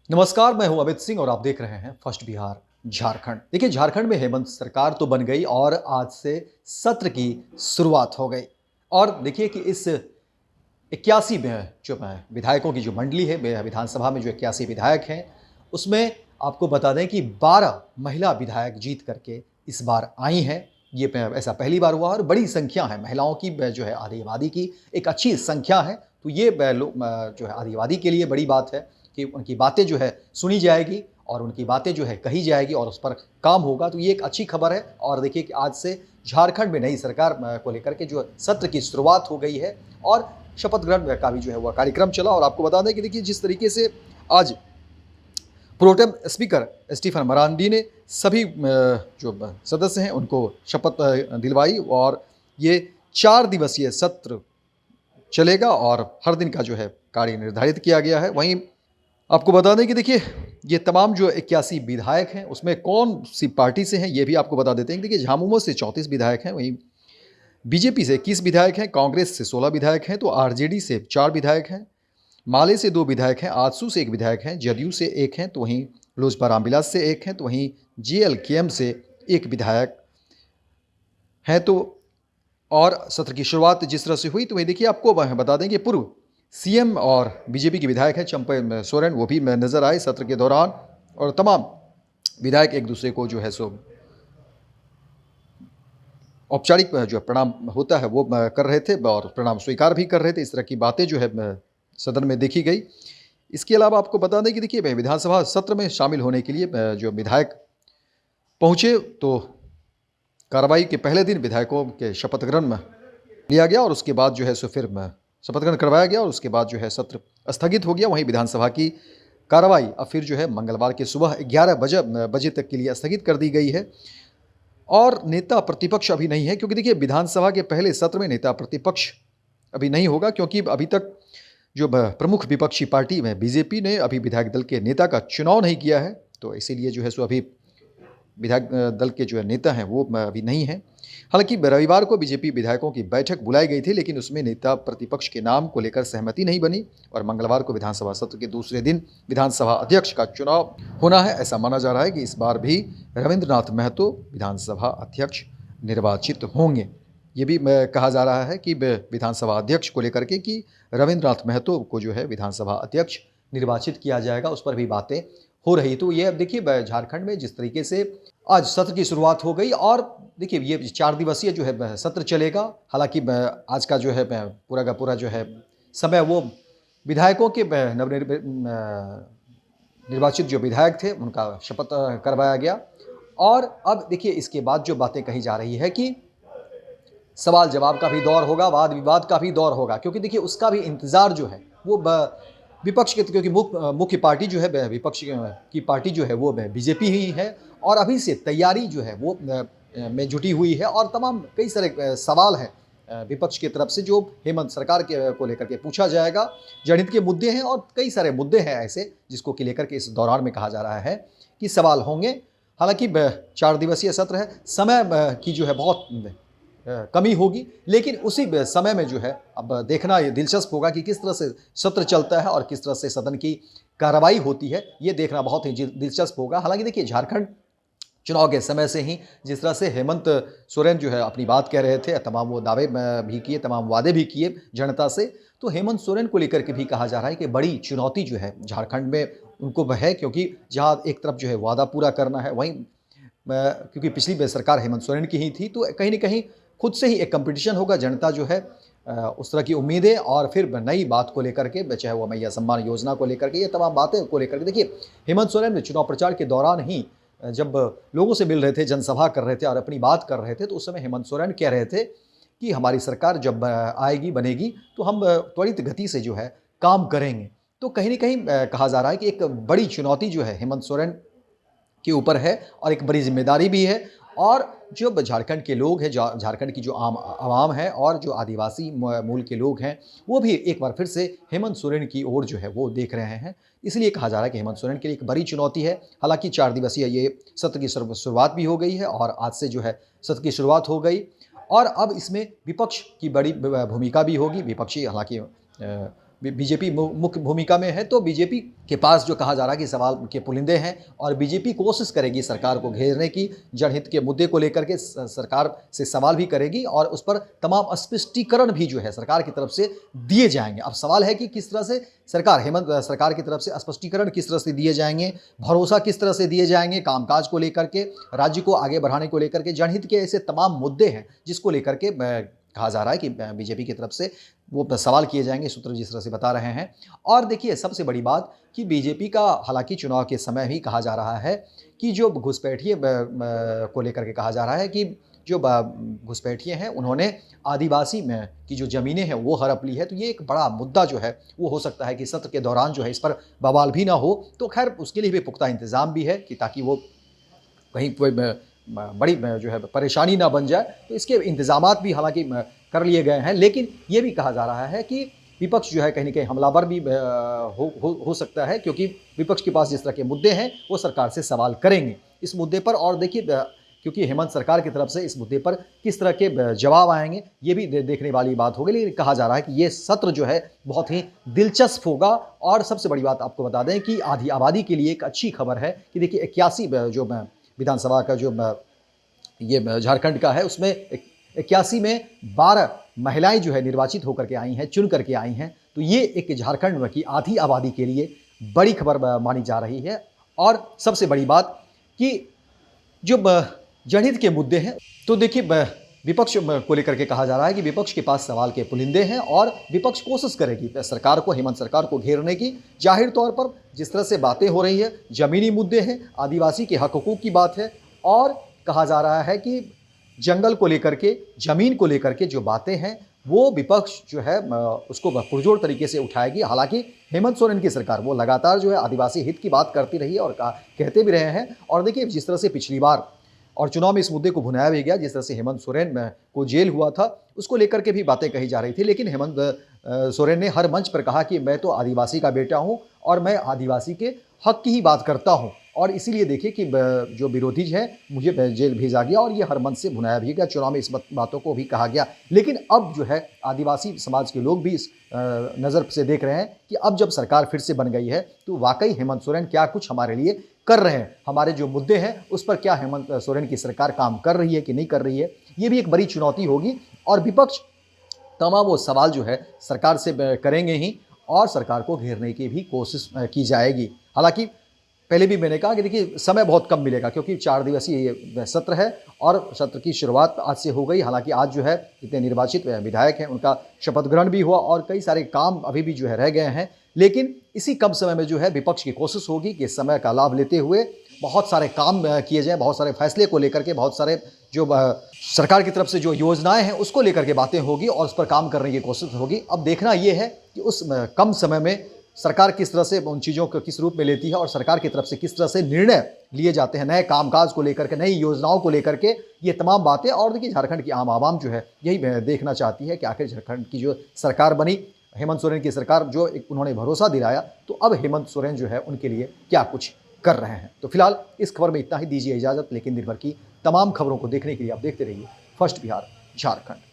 नमस्कार, मैं हूं अमित सिंह और आप देख रहे हैं फर्स्ट बिहार झारखंड। देखिए, झारखंड में हेमंत सरकार तो बन गई और आज से सत्र की शुरुआत हो गई। और देखिए कि इस 81 में जो विधायकों की जो मंडली है, विधानसभा में जो 81 विधायक हैं, उसमें आपको बता दें कि 12 महिला विधायक जीत करके इस बार आई हैं। ये ऐसा पहली बार हुआ और बड़ी संख्या है महिलाओं की, जो है आदिवादी की एक अच्छी संख्या है। तो ये जो है आदिवादी के लिए बड़ी बात है कि उनकी बातें जो है सुनी जाएगी और उनकी बातें जो है कही जाएगी और उस पर काम होगा। तो ये एक अच्छी खबर है। और देखिए कि आज से झारखंड में नई सरकार को लेकर के जो सत्र की शुरुआत हो गई है और शपथ ग्रहण का भी जो है वह कार्यक्रम चला। और आपको बता दें कि देखिए, जिस तरीके से आज प्रोटेम स्पीकर स्टीफन मरांडी ने सभी जो सदस्य हैं उनको शपथ दिलवाई और ये 4 दिवसीय सत्र चलेगा और हर दिन का जो है कार्य निर्धारित किया गया है। वहीं आपको बता दें कि देखिए, ये तमाम जो 81 विधायक हैं उसमें कौन सी पार्टी से हैं ये भी आपको बता देते हैं। देखिए, झामुमो से 34 विधायक हैं, वहीं बीजेपी से 21 विधायक हैं, कांग्रेस से 16 विधायक हैं, तो आरजेडी से 4 विधायक हैं, माले से 2 विधायक हैं, आजसू से 1 विधायक हैं, जदयू से 1 हैं, तो वहीं लोजपा रामविलास से 1 हैं, तो वहीं जेएलकेएम से 1 विधायक हैं। तो और सत्र की शुरुआत जिस तरह से हुई, तो वही देखिए आपको बता दें कि पूर्व सीएम और बीजेपी के विधायक हैं चंपा सोरेन, वो भी नजर आए सत्र के दौरान। और तमाम विधायक एक दूसरे को जो है सो औपचारिक जो प्रणाम होता है वो कर रहे थे और प्रणाम स्वीकार भी कर रहे थे। इस तरह की बातें जो है सदन में देखी गई। इसके अलावा आपको बता दें कि देखिए, विधानसभा सत्र में शामिल होने के लिए जो विधायक पहुंचे, तो कार्रवाई के पहले दिन विधायकों के शपथ ग्रहण लिया गया और उसके बाद जो है सो फिर शपथ ग्रहण करवाया गया और उसके बाद जो है सत्र स्थगित हो गया। वहीं विधानसभा की कार्रवाई अब फिर जो है मंगलवार के सुबह 11 बजे तक के लिए स्थगित कर दी गई है। और नेता प्रतिपक्ष अभी नहीं है, क्योंकि देखिए विधानसभा के पहले सत्र में नेता प्रतिपक्ष अभी नहीं होगा, क्योंकि अभी तक जो प्रमुख विपक्षी पार्टी में बीजेपी ने अभी विधायक दल के नेता का चुनाव नहीं किया है, तो इसीलिए जो है सो अभी विधायक दल के जो नेता हैं वो अभी नहीं हैं। हालांकि रविवार को बीजेपी विधायकों की बैठक बुलाई गई थी, लेकिन उसमें नेता प्रतिपक्ष के नाम को लेकर सहमति नहीं बनी और मंगलवार को विधानसभा सत्र के दूसरे दिन विधानसभा अध्यक्ष का चुनाव होना है। ऐसा माना जा रहा है कि इस बार भी रविंद्रनाथ महतो विधानसभा अध्यक्ष निर्वाचित होंगे। ये भी कहा जा रहा है कि विधानसभा अध्यक्ष को लेकर के कि रविंद्रनाथ महतो को जो है विधानसभा अध्यक्ष निर्वाचित किया जाएगा, उस पर भी बातें हो रही। तो ये अब देखिए, झारखंड में जिस तरीके से आज सत्र की शुरुआत हो गई और देखिए ये 4 दिवसीय जो है सत्र चलेगा। हालांकि आज का जो है पूरा का पूरा जो है समय वो विधायकों के निर्वाचित जो विधायक थे उनका शपथ करवाया गया। और अब देखिए, इसके बाद जो बातें कही जा रही है कि सवाल जवाब का भी दौर होगा, वाद विवाद का भी दौर होगा, क्योंकि देखिए उसका भी इंतजार जो है वो विपक्ष के, क्योंकि मुख्य पार्टी जो है विपक्ष की पार्टी जो है वो बीजेपी ही है और अभी से तैयारी जो है वो में जुटी हुई है। और तमाम कई सारे सवाल हैं विपक्ष की तरफ से जो हेमंत सरकार के को लेकर के पूछा जाएगा। जनहित के मुद्दे हैं और कई सारे मुद्दे हैं ऐसे जिसको कि लेकर के इस दौरान में कहा जा रहा है कि सवाल होंगे। हालांकि 4 दिवसीय सत्र है, समय की जो है बहुत कमी होगी, लेकिन उसी समय में जो है अब देखना ये दिलचस्प होगा कि किस तरह से सत्र चलता है और किस तरह से सदन की कार्रवाई होती है, ये देखना बहुत ही दिलचस्प होगा। हालांकि देखिए, झारखंड चुनाव के समय से ही जिस तरह से हेमंत सोरेन जो है अपनी बात कह रहे थे, तमाम वो दावे भी किए, तमाम वादे भी किए जनता से, तो हेमंत सोरेन को लेकर के भी कहा जा रहा है कि बड़ी चुनौती जो है झारखंड में उनको है, क्योंकि जहाँ एक तरफ जो है वादा पूरा करना है, वहीं क्योंकि पिछली सरकार हेमंत सोरेन की ही थी, तो कहीं ना कहीं खुद से ही एक कंपटीशन होगा। जनता जो है उस तरह की उम्मीदें और फिर नई बात को लेकर के, चाहे वो मैया सम्मान योजना को लेकर के, ये तमाम बातें को लेकर के देखिए हेमंत सोरेन ने चुनाव प्रचार के दौरान ही जब लोगों से मिल रहे थे, जनसभा कर रहे थे और अपनी बात कर रहे थे, तो उस समय हेमंत सोरेन कह रहे थे कि हमारी सरकार जब आएगी, बनेगी, तो हम त्वरित गति से जो है काम करेंगे। तो कहीं ना कहीं कहा जा रहा है कि एक बड़ी चुनौती जो है हेमंत सोरेन के ऊपर है और एक बड़ी जिम्मेदारी भी है। और जो झारखंड के लोग हैं, झारखंड की जो आम आवाम है और जो आदिवासी मूल के लोग हैं, वो भी एक बार फिर से हेमंत सोरेन की ओर जो है वो देख रहे हैं। इसलिए कहा जा रहा है कि हेमंत सोरेन के लिए एक बड़ी चुनौती है। हालांकि 4 दिवसीय ये सत्र की शुरुआत भी हो गई है और आज से जो है सत्र की शुरुआत हो गई और अब इसमें विपक्ष की बड़ी भूमिका भी होगी। विपक्षी हालांकि बीजेपी मुख्य भूमिका में है, तो बीजेपी के पास जो कहा जा रहा है कि सवाल के पुलिंदे हैं और बीजेपी कोशिश करेगी सरकार को घेरने की, जनहित के मुद्दे को लेकर के सरकार से सवाल भी करेगी और उस पर तमाम स्पष्टीकरण भी जो है सरकार की तरफ से दिए जाएंगे। अब सवाल है कि किस तरह से हेमंत सरकार की तरफ से स्पष्टीकरण किस तरह से दिए जाएंगे, भरोसा किस तरह से दिए जाएंगे कामकाज को लेकर के, राज्य को आगे बढ़ाने को लेकर के। जनहित के ऐसे तमाम मुद्दे हैं जिसको लेकर के कहा जा रहा है कि बीजेपी की तरफ से वो सवाल किए जाएंगे, सूत्र जिस तरह से बता रहे हैं। और देखिए सबसे बड़ी बात कि बीजेपी का हालांकि चुनाव के समय ही कहा जा रहा है कि जो घुसपैठिए को लेकर के कहा जा रहा है कि जो घुसपैठिए हैं उन्होंने आदिवासी में की जो ज़मीनें हैं वो हड़प ली है। तो ये एक बड़ा मुद्दा जो है वो हो सकता है कि सत्र के दौरान जो है इस पर बवाल भी ना हो। तो खैर उसके लिए भी पुख्ता इंतज़ाम भी है कि ताकि वो कहीं कोई बड़ी जो है परेशानी ना बन जाए। तो इसके इंतज़ामात भी हालांकि कर लिए गए हैं, लेकिन ये भी कहा जा रहा है कि विपक्ष जो है कहीं ना कहीं हमलावर भी हो सकता है, क्योंकि विपक्ष के पास जिस तरह के मुद्दे हैं वो सरकार से सवाल करेंगे इस मुद्दे पर। और देखिए क्योंकि हेमंत सरकार की तरफ से इस मुद्दे पर किस तरह के जवाब आएंगे ये भी देखने वाली बात होगी। लेकिन कहा जा रहा है कि ये सत्र जो है बहुत ही दिलचस्प होगा। और सबसे बड़ी बात आपको बता दें कि आधी आबादी के लिए एक अच्छी खबर है कि देखिए 81 जो विधानसभा का जो ये झारखंड का है उसमें 81 में 12 महिलाएं जो है निर्वाचित होकर के आई हैं, चुन करके आई हैं। तो ये एक झारखंड की आधी आबादी के लिए बड़ी खबर मानी जा रही है। और सबसे बड़ी बात कि जो जनहित के मुद्दे हैं, तो देखिए विपक्ष को लेकर के कहा जा रहा है कि विपक्ष के पास सवाल के पुलिंदे हैं और विपक्ष कोशिश करेगी सरकार को, हेमंत सरकार को घेरने की। जाहिर तौर पर जिस तरह से बातें हो रही है, ज़मीनी मुद्दे हैं, आदिवासी के हक हुकूक की बात है, और कहा जा रहा है कि जंगल को लेकर के, ज़मीन को लेकर के जो बातें हैं वो विपक्ष जो है उसको पुरजोर तरीके से उठाएगी। हालांकि हेमंत सोरेन की सरकार वो लगातार जो है आदिवासी हित की बात करती रही है और कहते भी रहे हैं। और देखिए जिस तरह से पिछली बार और चुनाव में इस मुद्दे को भुनाया भी गया, जिस तरह से हेमंत सोरेन को जेल हुआ था उसको लेकर के भी बातें कही जा रही थी, लेकिन हेमंत सोरेन ने हर मंच पर कहा कि मैं तो आदिवासी का बेटा हूं और मैं आदिवासी के हक की ही बात करता हूं। और इसीलिए देखिए कि जो विरोधी है मुझे जेल भेजा गया और ये हर मंच से भुनाया भी गया, चुनाव में इस बातों को भी कहा गया। लेकिन अब जो है आदिवासी समाज के लोग भी इस नज़र से देख रहे हैं कि अब जब सरकार फिर से बन गई है तो वाकई हेमंत सोरेन क्या कुछ हमारे लिए कर रहे हैं, हमारे जो मुद्दे हैं उस पर क्या हेमंत सोरेन की सरकार काम कर रही है कि नहीं कर रही है। ये भी एक बड़ी चुनौती होगी और विपक्ष तमाम वो सवाल जो है सरकार से करेंगे ही और सरकार को घेरने की भी कोशिश की जाएगी। हालांकि पहले भी मैंने कहा कि देखिए समय बहुत कम मिलेगा क्योंकि 4 दिवसीय ये सत्र है और सत्र की शुरुआत आज से हो गई। हालांकि आज जो है इतने निर्वाचित विधायक हैं उनका शपथ ग्रहण भी हुआ और कई सारे काम अभी भी जो है रह गए हैं। लेकिन इसी कम समय में जो है विपक्ष की कोशिश होगी कि इस समय का लाभ लेते हुए बहुत सारे काम किए जाएँ, बहुत सारे फैसले को लेकर के, बहुत सारे जो सरकार की तरफ से जो योजनाएं हैं उसको लेकर के बातें होगी और उस पर काम करने की कोशिश होगी। अब देखना ये है कि उस कम समय में सरकार किस तरह से उन चीज़ों को किस रूप में लेती है और सरकार की तरफ से किस तरह से निर्णय लिए जाते हैं नए कामकाज को लेकर के, नई योजनाओं को लेकर के, ये तमाम बातें। और देखिए झारखंड की आम आवाम जो है यही देखना चाहती है कि आखिर झारखंड की जो सरकार बनी, हेमंत सोरेन की सरकार, जो एक उन्होंने भरोसा दिलाया, तो अब हेमंत सोरेन जो है उनके लिए क्या कुछ कर रहे हैं। तो फिलहाल इस खबर में इतना ही, दीजिए इजाज़त। लेकिन दिन भर की तमाम खबरों को देखने के लिए आप देखते रहिए फर्स्ट बिहार झारखंड।